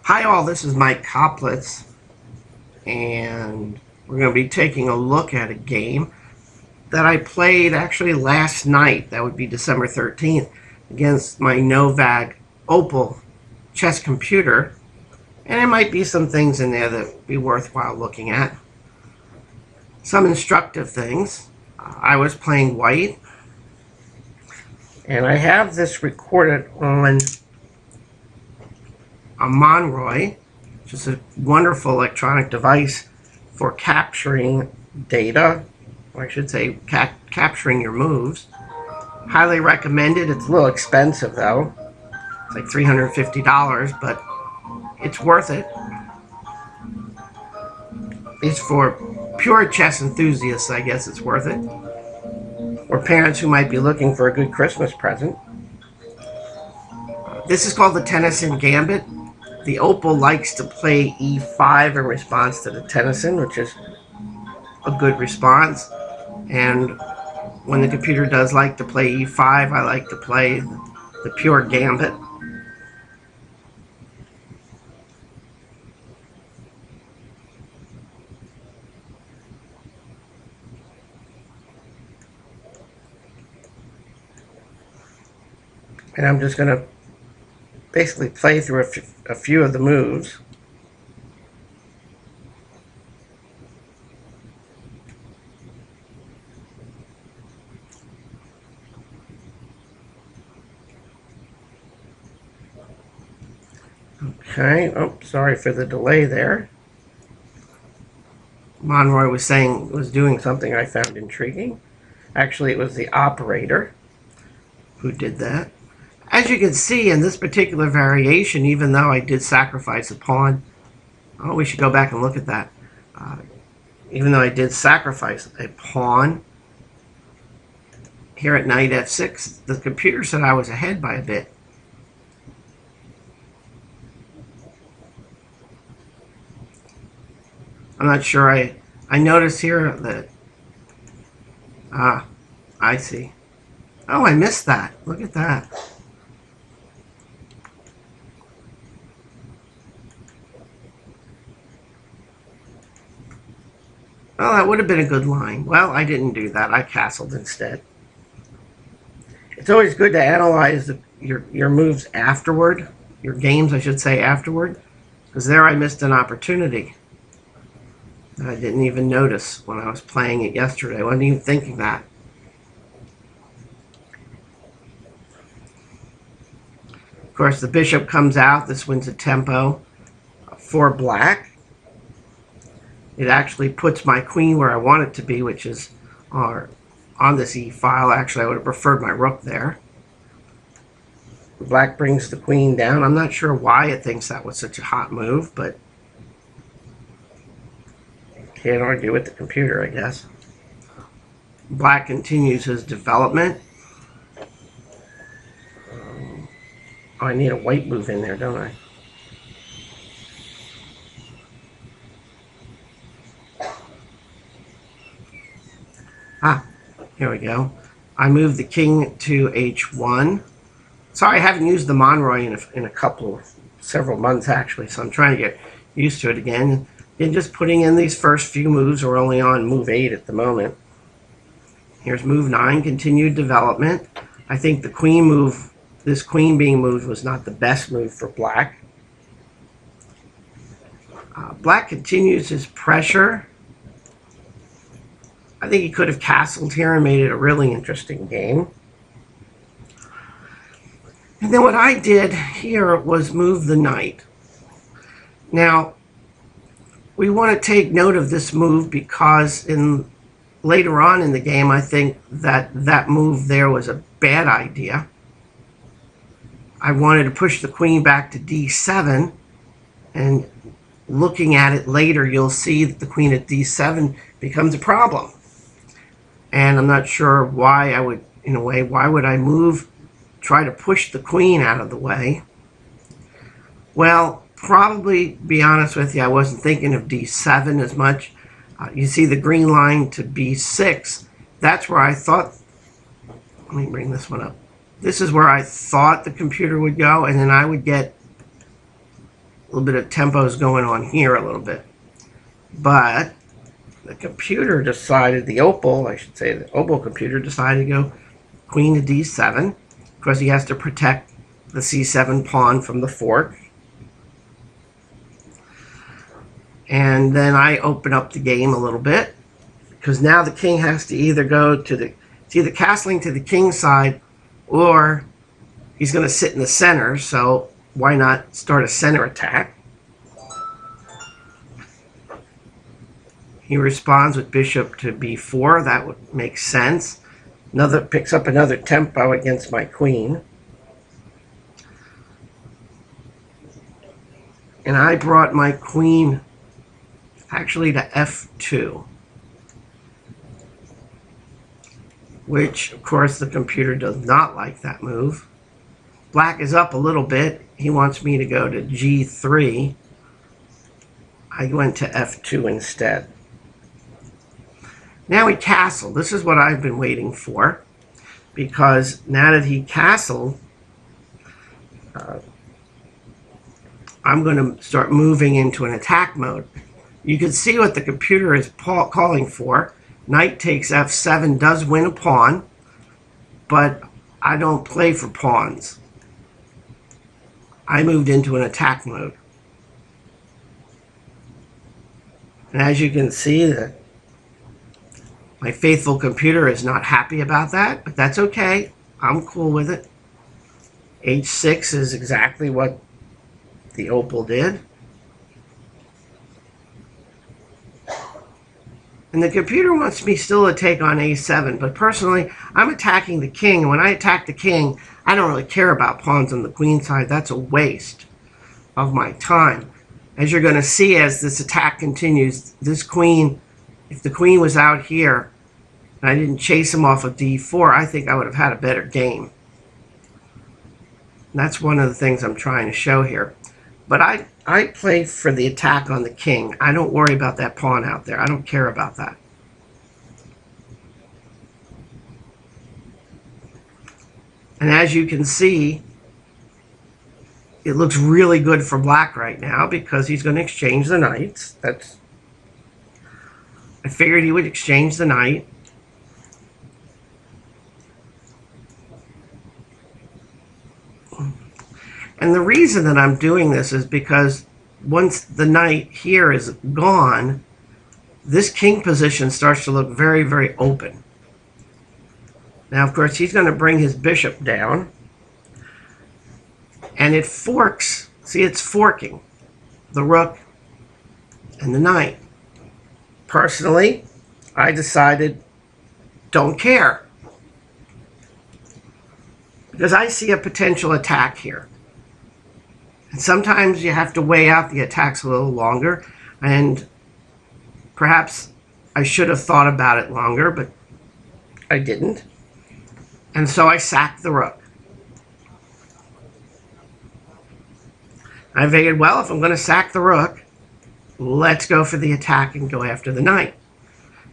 Hi all, this is Mike Koplitz, and we're going to be taking a look at a game that I played actually last night. That would be December 13th, against my Novag Opal chess computer, and there might be some things in there that would be worthwhile looking at. Some instructive things. I was playing white, and I have this recorded on a Monroy, which is a wonderful electronic device for capturing data, or I should say capturing your moves. Highly recommended. It's a little expensive though. It's like $350, but it's worth it. It's for pure chess enthusiasts, I guess it's worth it. Or parents who might be looking for a good Christmas present. This is called the Tennison Gambit. The Opal likes to play e5 in response to the Tennison, which is a good response. And when the computer does like to play e5, I like to play the pure Gambit. And I'm just going to basically play through a few of the moves. Okay, oh, sorry for the delay there. Monroy was doing something I found intriguing. Actually, it was the operator who did that. As you can see in this particular variation, even though I did sacrifice a pawn, oh, we should go back and look at that. Even though I did sacrifice a pawn here at knight f6, the computer said I was ahead by a bit. I'm not sure. I noticed here that, I see. Oh, I missed that. Look at that. Well, that would have been a good line. Well, I didn't do that. I castled instead. It's always good to analyze your moves afterward, your games, I should say, afterward, because there I missed an opportunity that I didn't even notice when I was playing it yesterday. I wasn't even thinking that. Of course, the bishop comes out. This wins a tempo for black. It actually puts my queen where I want it to be, which is on this e file. Actually, I would have preferred my rook there. Black brings the queen down. I'm not sure why it thinks that was such a hot move, but can't argue with the computer, I guess. Black continues his development. Oh, I need a white move in there, don't I? Here we go. I moved the king to h1. Sorry, I haven't used the Monroy in several months actually, so I'm trying to get used to it again. And just putting in these first few moves. We're only on move 8 at the moment. Here's move 9, continued development. I think the queen move, this queen being moved, was not the best move for black. Black continues his pressure. I think he could have castled here and made it a really interesting game. And then what I did here was move the knight. Now, we want to take note of this move because later on in the game, I think that move there was a bad idea. I wanted to push the queen back to d7, and looking at it later, you'll see that the queen at d7 becomes a problem. And I'm not sure why I would, in a way, why would I try to push the queen out of the way? Well, probably, be honest with you, I wasn't thinking of d7 as much. You see the green line to b6. That's where I thought, let me bring this one up. This is where I thought the computer would go, and then I would get little bit of tempo is going on here a little bit. But the computer decided, the opal, I should say, the opal computer decided to go queen to d7. Of course, he has to protect the c7 pawn from the fork. And then I open up the game a little bit, because now the king has to either go to the, it's either castling to the king's side, or he's going to sit in the center, so why not start a center attack? He responds with bishop to b4. That would make sense. Picks up another tempo against my queen. And I brought my queen actually to f2, which of course the computer does not like that move. Black is up a little bit. He wants me to go to g3. I went to f2 instead. Now he castled. This is what I've been waiting for, because now that he castled, I'm going to start moving into an attack mode. You can see what the computer is calling for. Knight takes f7 does win a pawn, but I don't play for pawns. I moved into an attack mode. And as you can see, my faithful computer is not happy about that, but that's okay. I'm cool with it. h6 is exactly what the opal did. And the computer wants me still to take on a7, but personally, I'm attacking the king. And when I attack the king, I don't really care about pawns on the queen side. That's a waste of my time. As you're going to see as this attack continues, this queen, if the queen was out here, and I didn't chase him off of d4, I think I would have had a better game. And that's one of the things I'm trying to show here. But I play for the attack on the king. I don't worry about that pawn out there. I don't care about that. And as you can see, it looks really good for black right now because he's going to exchange the knights. I figured he would exchange the knight. And the reason that I'm doing this is because once the knight here is gone, this king position starts to look very, very open. Now, of course, he's going to bring his bishop down. And it forks. See, it's forking the rook and the knight. Personally, I decided, don't care. Because I see a potential attack here. And sometimes you have to weigh out the attacks a little longer, and perhaps I should have thought about it longer, but I didn't. And so I sacked the rook. I figured, well, if I'm going to sack the rook, let's go for the attack and go after the knight.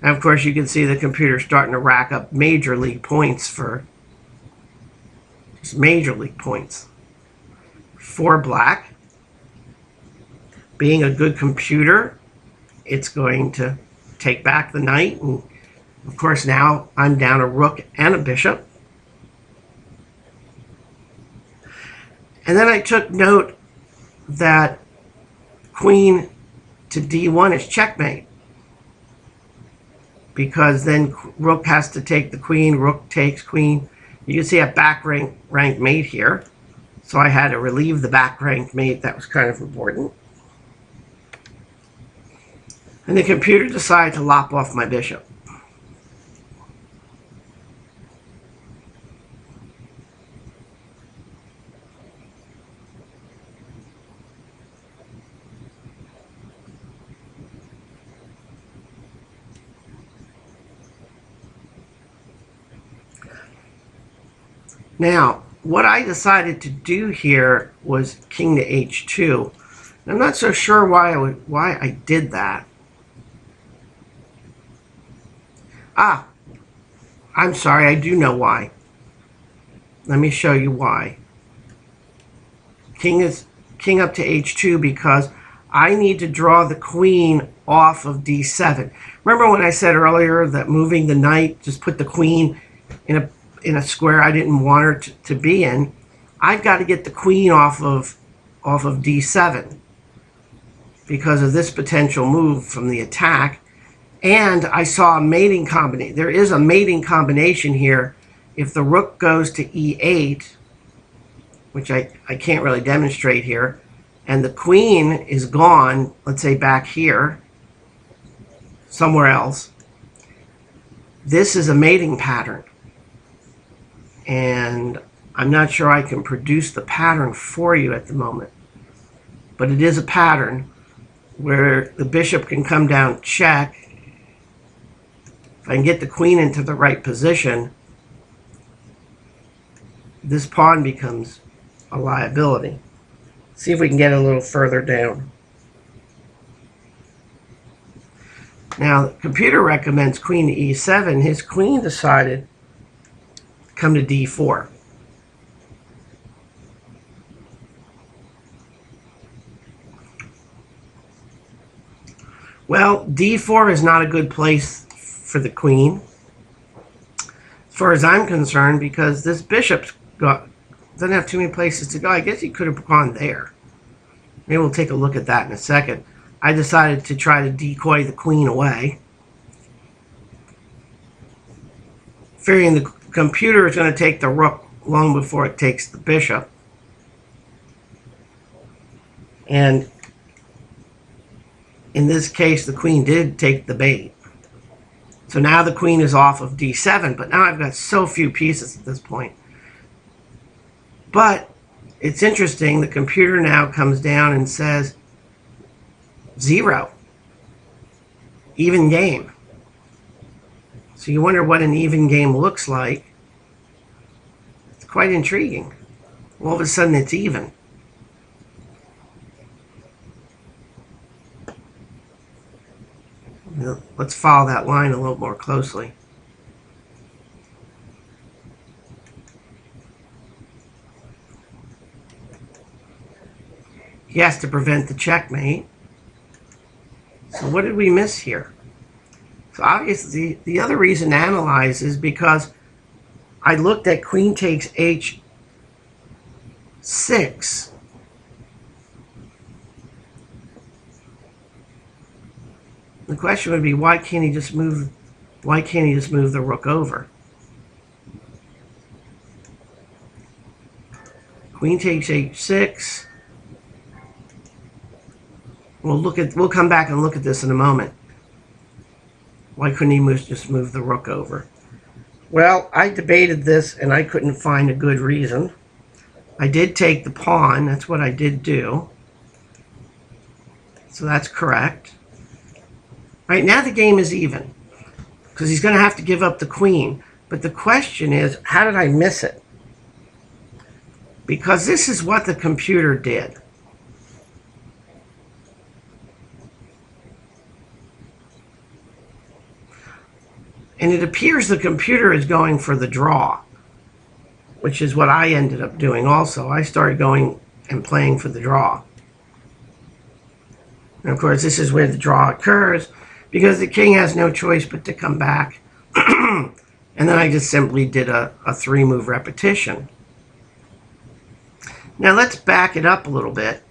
And of course, you can see the computer starting to rack up major league points for just major league points. For black, being a good computer, it's going to take back the knight, and of course now I'm down a rook and a bishop. And then I took note that queen to d1 is checkmate, because then rook has to take the queen, rook takes queen. You can see a back rank mate here. So I had to relieve the back rank mate. That was kind of important. And the computer decided to lop off my bishop. Now, what I decided to do here was king to h2. I'm not so sure why I did that. I'm sorry, I do know why. Let me show you why. King is king up to h2 because I need to draw the queen off of d7. Remember when I said earlier that moving the knight just put the queen in a square I didn't want her to be in? I've got to get the queen off of d7 because of this potential move from the attack. And I saw a mating combination. There is a mating combination here. If the rook goes to e8, which I can't really demonstrate here, and the queen is gone, let's say back here, somewhere else, this is a mating pattern. And I'm not sure I can produce the pattern for you at the moment. But it is a pattern where the bishop can come down check. If I can get the queen into the right position, this pawn becomes a liability. See if we can get a little further down. Now, the computer recommends queen to e7. His queen decided to come to d4. Well, d4 is not a good place for the queen, as far as I'm concerned, because this bishop's doesn't have too many places to go. I guess he could have gone there. Maybe we'll take a look at that in a second. I decided to try to decoy the queen away, figuring the computer is going to take the rook long before it takes the bishop. And in this case, the queen did take the bait. So now the queen is off of d7, but now I've got so few pieces at this point. But it's interesting, the computer now comes down and says 0. Even game. So you wonder what an even game looks like. It's quite intriguing. All of a sudden it's even. Let's follow that line a little more closely. He has to prevent the checkmate. So what did we miss here? So obviously the other reason to analyze is because I looked at queen takes h6. The question would be, why can't he just move the rook over? Queen takes h6. We'll come back and look at this in a moment. Why couldn't he just move the rook over? Well, I debated this and I couldn't find a good reason. I did take the pawn. That's what I did do. So that's correct. Right now the game is even because he's going to have to give up the queen. But the question is, how did I miss it? Because this is what the computer did. And it appears the computer is going for the draw, which is what I ended up doing also. I started going and playing for the draw. And of course, this is where the draw occurs, because the king has no choice but to come back. And then I just simply did a 3-move repetition. Now let's back it up a little bit.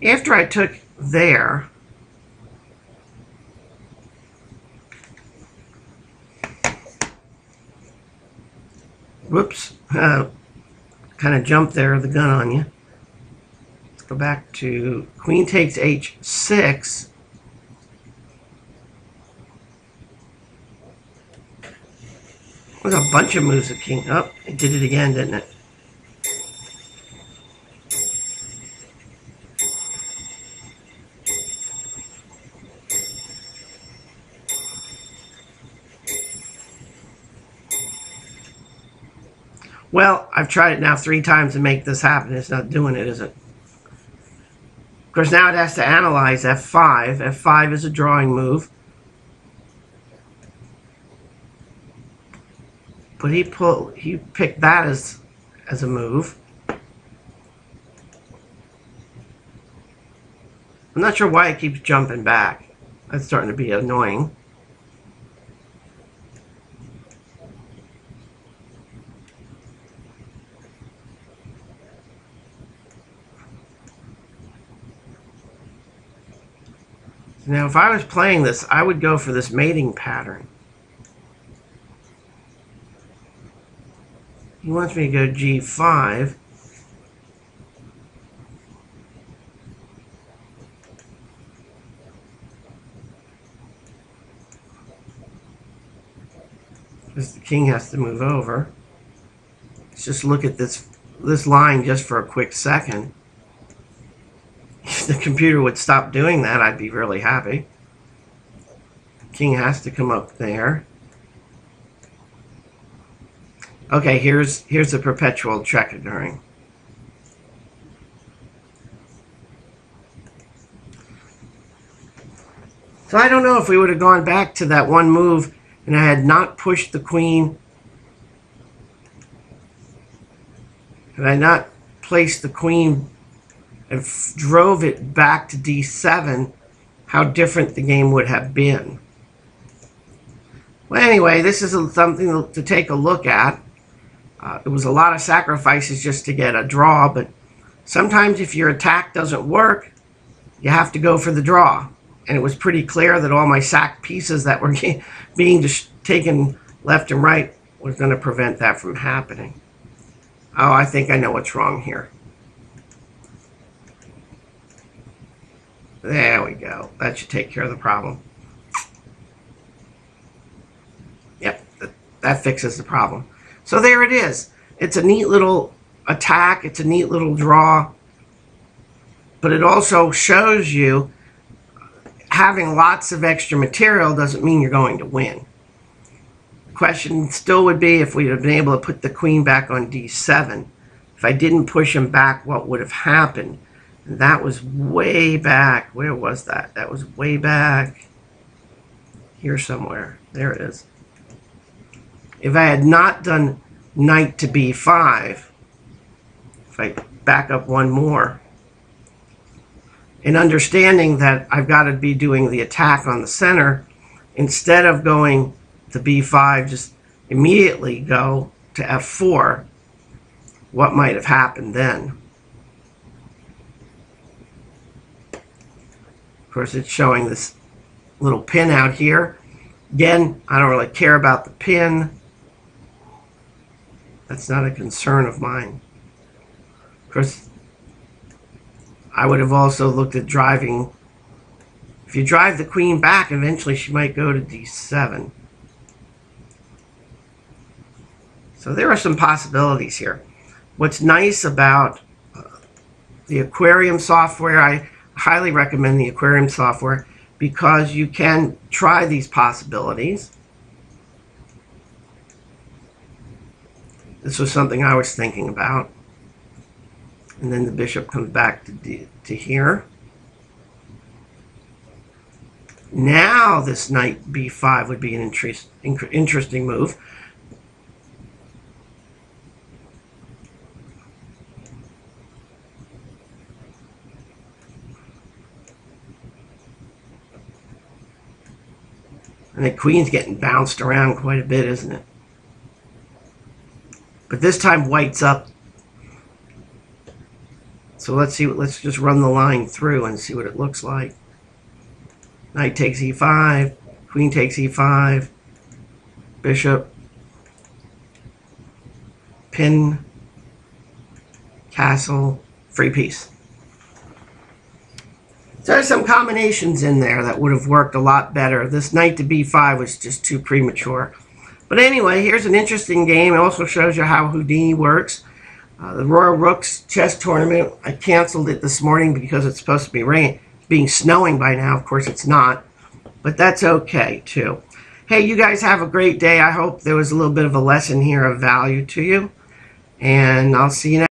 After I took there, whoops, kind of jumped there, the gun on you. Let's go back to queen takes h6. There's a bunch of moves of king. Oh, it did it again, didn't it? Well, I've tried it now 3 times to make this happen. It's not doing it, is it? Of course, now it has to analyze f5. f5 is a drawing move. But he picked that as a move. I'm not sure why it keeps jumping back. That's starting to be annoying. Now, if I was playing this, I would go for this mating pattern. He wants me to go G5. Because the king has to move over. Let's just look at this line just for a quick second. If the computer would stop doing that, I'd be really happy. King has to come up there. Okay, here's the perpetual checkering. So I don't know if we would have gone back to that one move and I had not pushed the queen, had I not placed the queen and drove it back to D7, how different the game would have been. Well, anyway, this is something to take a look at. It was a lot of sacrifices just to get a draw, but sometimes if your attack doesn't work, you have to go for the draw. And it was pretty clear that all my sacked pieces that were being just taken left and right was going to prevent that from happening. Oh, I think I know what's wrong here. There we go. That should take care of the problem. Yep, that fixes the problem. So there it is. It's a neat little attack. It's a neat little draw. But it also shows you having lots of extra material doesn't mean you're going to win. The question still would be if we'd have been able to put the queen back on D7. If I didn't push him back, what would have happened? And that was way back. Where was that? That was way back here somewhere. There it is. If I had not done knight to B5, if I back up one more, and understanding that I've got to be doing the attack on the center, instead of going to B5, just immediately go to F4, what might have happened then? Of course, it's showing this little pin out here. Again, I don't really care about the pin. That's not a concern of mine. Of course, I would have also looked at driving. If you drive the queen back, eventually she might go to D7. So there are some possibilities here. What's nice about the aquarium software, I highly recommend the aquarium software because you can try these possibilities. This was something I was thinking about. And then the bishop comes back to here. Now this knight B5 would be an interesting move. And the queen's getting bounced around quite a bit, isn't it? But this time white's up. So let's see. Let's just run the line through and see what it looks like. Knight takes E5, queen takes E5, bishop, pin, castle, free piece. So there's some combinations in there that would have worked a lot better. This knight to B5 was just too premature. But anyway, here's an interesting game. It also shows you how Houdini works. The Royal Rooks chess tournament, I canceled it this morning because it's supposed to be snowing by now. Of course, it's not. But that's okay, too. Hey, you guys have a great day. I hope there was a little bit of a lesson here of value to you. And I'll see you next time.